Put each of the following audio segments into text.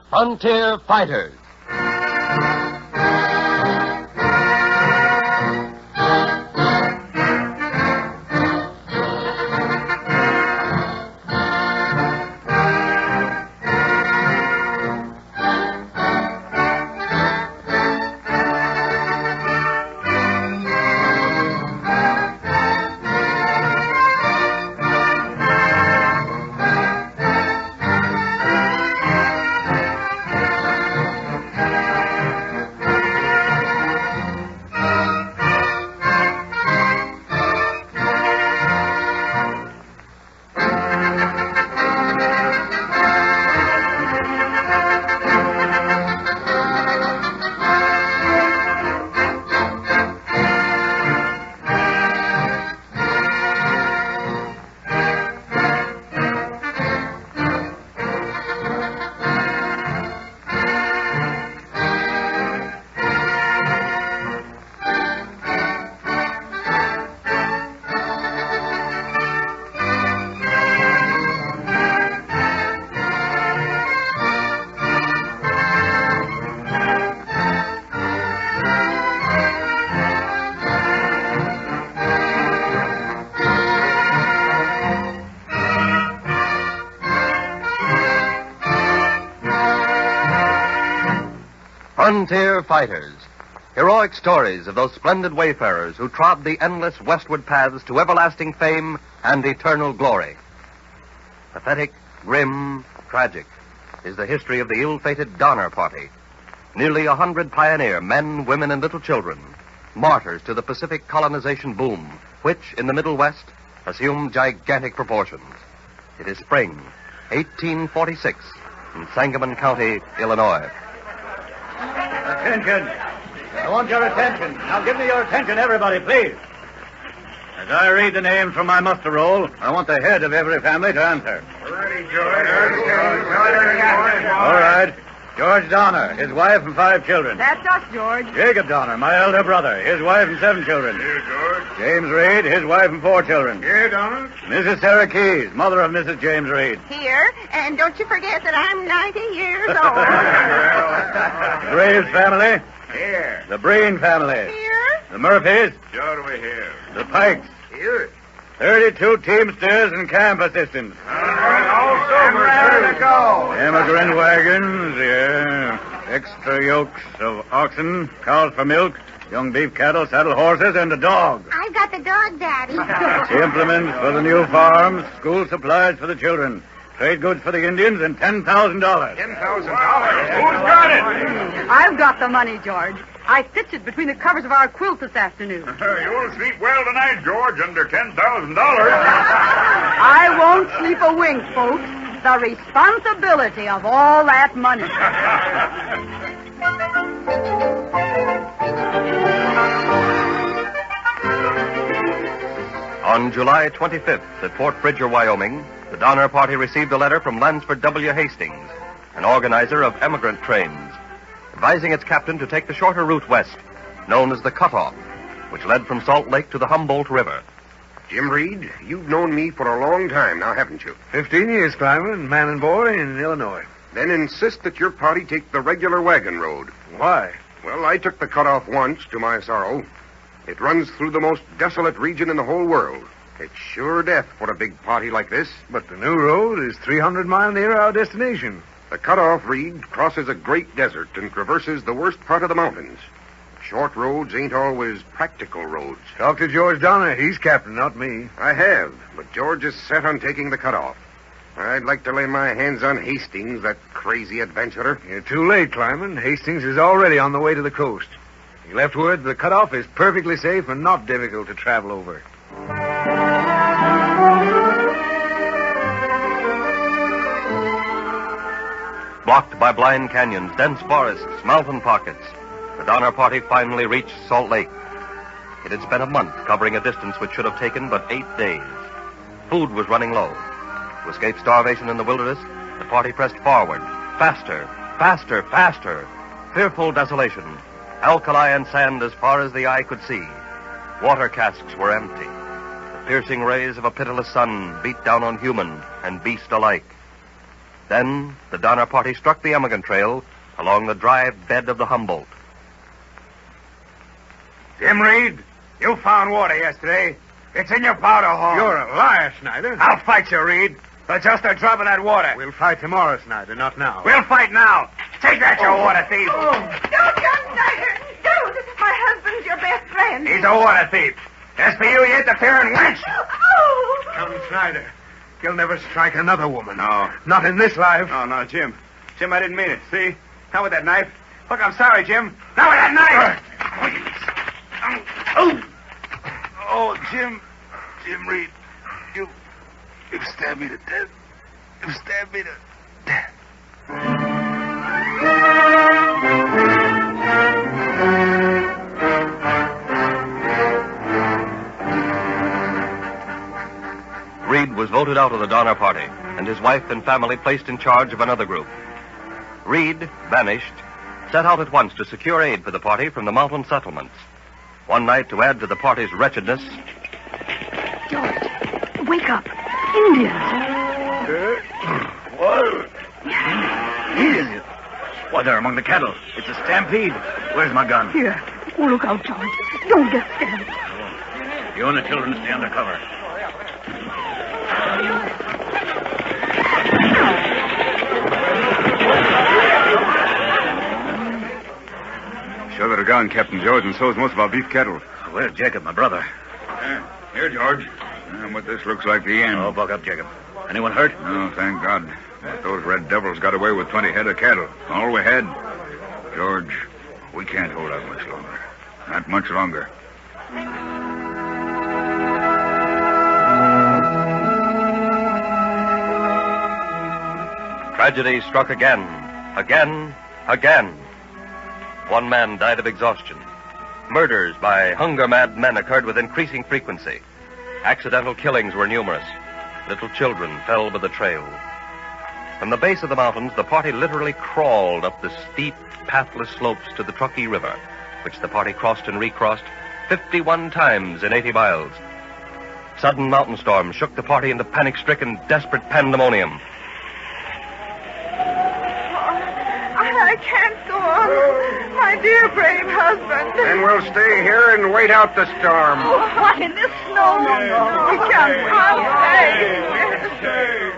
Frontier Fighters. Frontier Fighters. Heroic stories of those splendid wayfarers who trod the endless westward paths to everlasting fame and eternal glory. Pathetic, grim, tragic is the history of the ill-fated Donner Party. Nearly 100 pioneer men, women, and little children, martyrs to the Pacific colonization boom, which, in the Middle West, assumed gigantic proportions. It is spring, 1846, in Sangamon County, Illinois. Attention. I want your attention. Now give me your attention, everybody, please. As I read the names from my muster roll, I want the head of every family to answer. Ready, George. All right. George Donner, his wife and 5 children. That's us, George. Jacob Donner, my elder brother, his wife and 7 children. Here, George. James Reed, his wife and 4 children. Here, Donner. Mrs. Sarah Keyes, mother of Mrs. James Reed. Here, and don't you forget that I'm 90 years old. Graves family. Here. The Breen family. Here? The Murphys. Sure, we here. The Pikes. Here. 32 Teamsters and camp assistants. I'm ready to go. Emigrant wagons, yeah. Extra yokes of oxen, cows for milk, young beef cattle, saddle horses, and a dog. I've got the dog, Daddy. Implements for the new farms, school supplies for the children, trade goods for the Indians, and $10,000. $10,000. Who's got it? I've got the money, George. I stitched it between the covers of our quilt this afternoon. You'll sleep well tonight, George, under $10,000. I won't sleep a wink, folks. The responsibility of all that money. On July 25th at Fort Bridger, Wyoming, the Donner Party received a letter from Lansford W. Hastings, an organizer of emigrant trains, advising its captain to take the shorter route west, known as the Cutoff, which led from Salt Lake to the Humboldt River. Jim Reed, you've known me for a long time now, haven't you? 15 years climbing, man and boy, in Illinois. Then insist that your party take the regular wagon road. Why? Well, I took the cutoff once, to my sorrow. It runs through the most desolate region in the whole world. It's sure death for a big party like this. But the new road is 300 miles near our destination. The cutoff, Reed, crosses a great desert and traverses the worst part of the mountains. Short roads ain't always practical roads. Talk to George Donner. He's captain, not me. I have, but George is set on taking the cutoff. I'd like to lay my hands on Hastings, that crazy adventurer. You're too late, Climbing. Hastings is already on the way to the coast. He left word the cutoff is perfectly safe and not difficult to travel over. Blocked by blind canyons, dense forests, mountain pockets, the Donner Party finally reached Salt Lake. It had spent a month covering a distance which should have taken but 8 days. Food was running low. To escape starvation in the wilderness, the party pressed forward. Faster, faster, faster. Fearful desolation. Alkali and sand as far as the eye could see. Water casks were empty. The piercing rays of a pitiless sun beat down on human and beast alike. Then the Donner Party struck the Emigrant Trail along the dry bed of the Humboldt. Jim Reed, you found water yesterday. It's in your powder horn. You're a liar, Snyder. I'll fight you, Reed. For just a drop of that water. We'll fight tomorrow, Snyder, not now. We'll fight now. Take that, you water thief. Don't, John Snyder. Don't. This is my husband, your best friend. He's a water thief. As for you interfering wench. Oh. Come, Snyder. You'll never strike another woman. No. Not in this life. Oh, no, Jim. Jim, I didn't mean it. See? Not with that knife. Look, I'm sorry, Jim. Not with that knife. Oh, Jim. Jim Reed. You've stabbed me to death. You've stabbed me to death. Reed was voted out of the Donner Party, and his wife and family placed in charge of another group. Reed, banished, set out at once to secure aid for the party from the mountain settlements. One night, to add to the party's wretchedness... George, wake up. Indians. What? Indians? Why, they're among the cattle. It's a stampede. Where's my gun? Here. Oh, look out, George. Don't get scared. You and the children stay under cover. Sure that a gun, Captain George, and so's most of our beef cattle. Where's Jacob, my brother? Here, George. But this looks like the end. Oh, buck up, Jacob. Anyone hurt? Oh, thank God. Those red devils got away with 20 head of cattle. All we had. George, we can't hold out much longer. Not much longer. Tragedy struck again. Again. One man died of exhaustion. Murders by hunger-mad men occurred with increasing frequency. Accidental killings were numerous. Little children fell by the trail. From the base of the mountains, the party literally crawled up the steep, pathless slopes to the Truckee River, which the party crossed and recrossed 51 times in 80 miles. Sudden mountain storms shook the party into panic-stricken, desperate pandemonium. I can't go on. My dear, brave husband. Then we'll stay here and wait out the storm. Oh, what in this snow? No. We can't wait. I'll stay.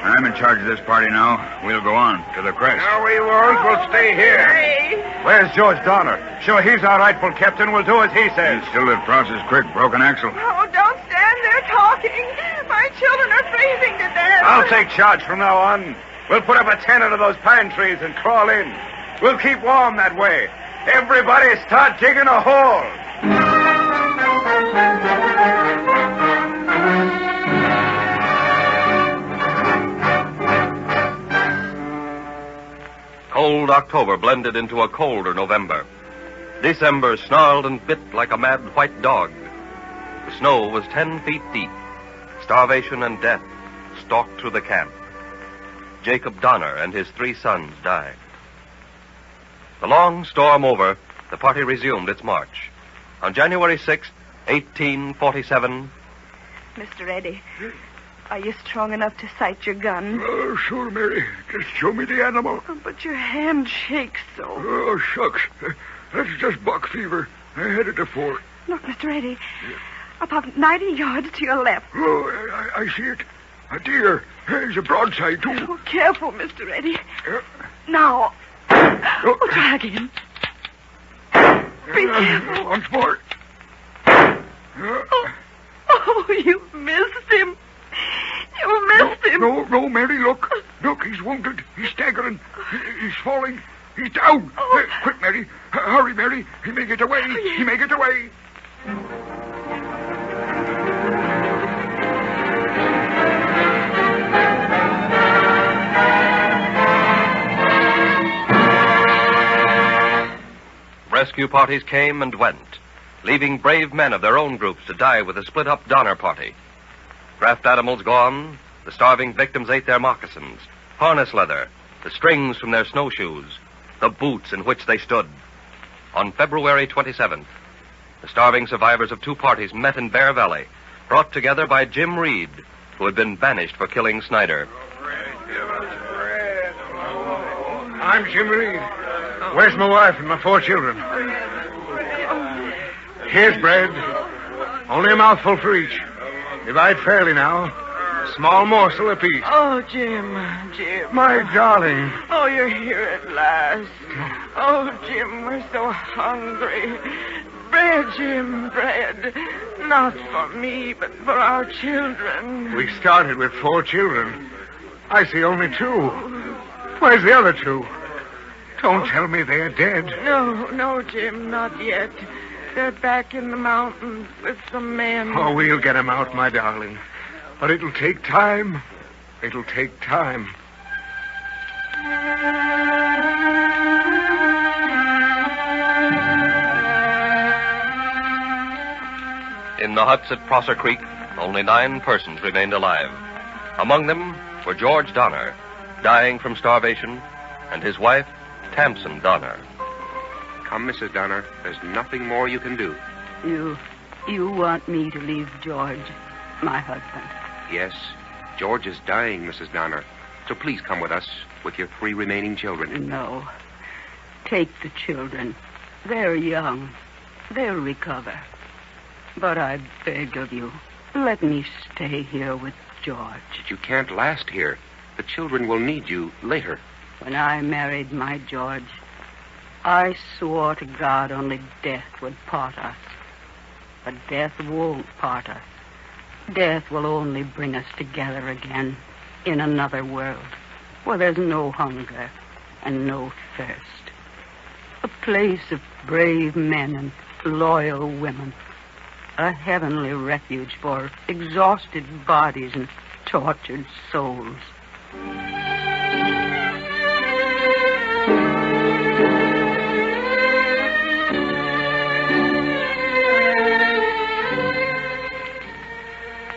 I'm in charge of this party now. We'll go on to the crest. No, we won't. We'll stay here. Where's George Donner? Sure, he's our rightful captain. We'll do as he says. He's still at Fross's Creek, broken axle. Oh, don't stand there talking. My children are freezing to death. I'll take charge from now on. We'll put up a tent under those pine trees and crawl in. We'll keep warm that way. Everybody start digging a hole. Cold October blended into a colder November. December snarled and bit like a mad white dog. The snow was 10 feet deep. Starvation and death stalked through the camp. Jacob Donner and his 3 sons died. The long storm over, the party resumed its march. On January 6, 1847... Mr. Eddie, are you strong enough to sight your gun? Oh, sure, Mary. Just show me the animal. Oh, but your hand shakes so. Oh, shucks. That's just buck fever. I had it before. Look, Mr. Eddie, about 90 yards to your left. Oh, I see it. A deer. There's a broadside, too. Oh, careful, Mr. Eddie. Now. Oh, try again. Be careful. Once more. Oh, you missed him. You missed him. No, Mary, look. Look, he's wounded. He's staggering. He's falling. He's down. Oh. Quick, Mary. Hurry, Mary. He may get away. Oh, yes. He may get away. Rescue parties came and went, leaving brave men of their own groups to die with the split-up Donner Party. Draft animals gone, the starving victims ate their moccasins, harness leather, the strings from their snowshoes, the boots in which they stood. On February 27th, the starving survivors of 2 parties met in Bear Valley, brought together by Jim Reed, who had been banished for killing Snyder. I'm Jim Reed. Where's my wife and my 4 children? Here's bread. Only a mouthful for each. Divide fairly now. A small morsel apiece. Oh, Jim. My darling. Oh, you're here at last. Oh, Jim, we're so hungry. Bread, Jim, bread. Not for me, but for our children. We started with 4 children. I see only 2. Where's the other 2? Don't tell me they're dead. No, Jim, not yet. They're back in the mountains with some men. Oh, we'll get 'em out, my darling. But it'll take time. It'll take time. In the huts at Prosser Creek, only 9 persons remained alive. Among them were George Donner, dying from starvation, and his wife, Tamsin Donner. Come, Mrs. Donner. There's nothing more you can do. You want me to leave George, my husband? Yes, George is dying, Mrs. Donner. So please come with us with your 3 remaining children. No. Take the children. They're young. They'll recover. But I beg of you, let me stay here with George. But you can't last here. The children will need you later. When I married my George, I swore to God only death would part us. But death won't part us. Death will only bring us together again in another world where there's no hunger and no thirst. A place of brave men and loyal women. A heavenly refuge for exhausted bodies and tortured souls.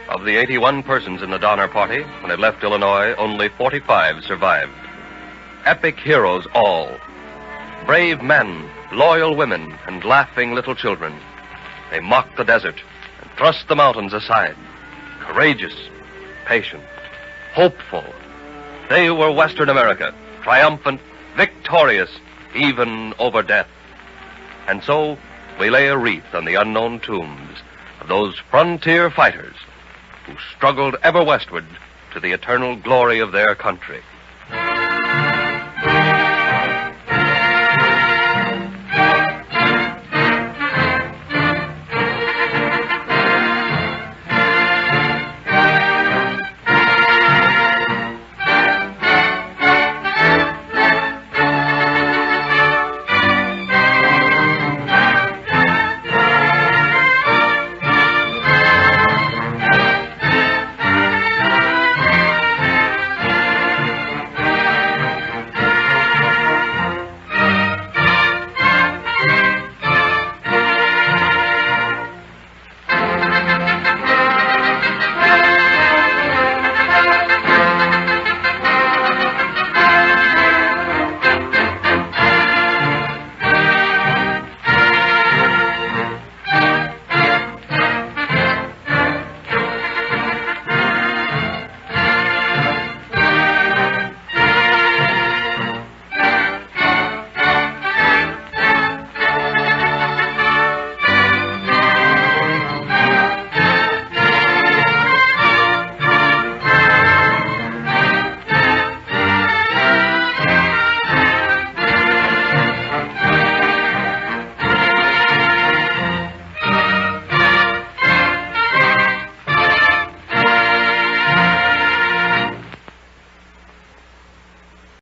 Of the 81 persons in the Donner Party, when it left Illinois, only 45 survived. Epic heroes all. Brave men, loyal women, and laughing little children. They mocked the desert and thrust the mountains aside. Courageous, patient, hopeful. They were Western America, triumphant, victorious, even over death. And so we lay a wreath on the unknown tombs of those frontier fighters who struggled ever westward to the eternal glory of their country.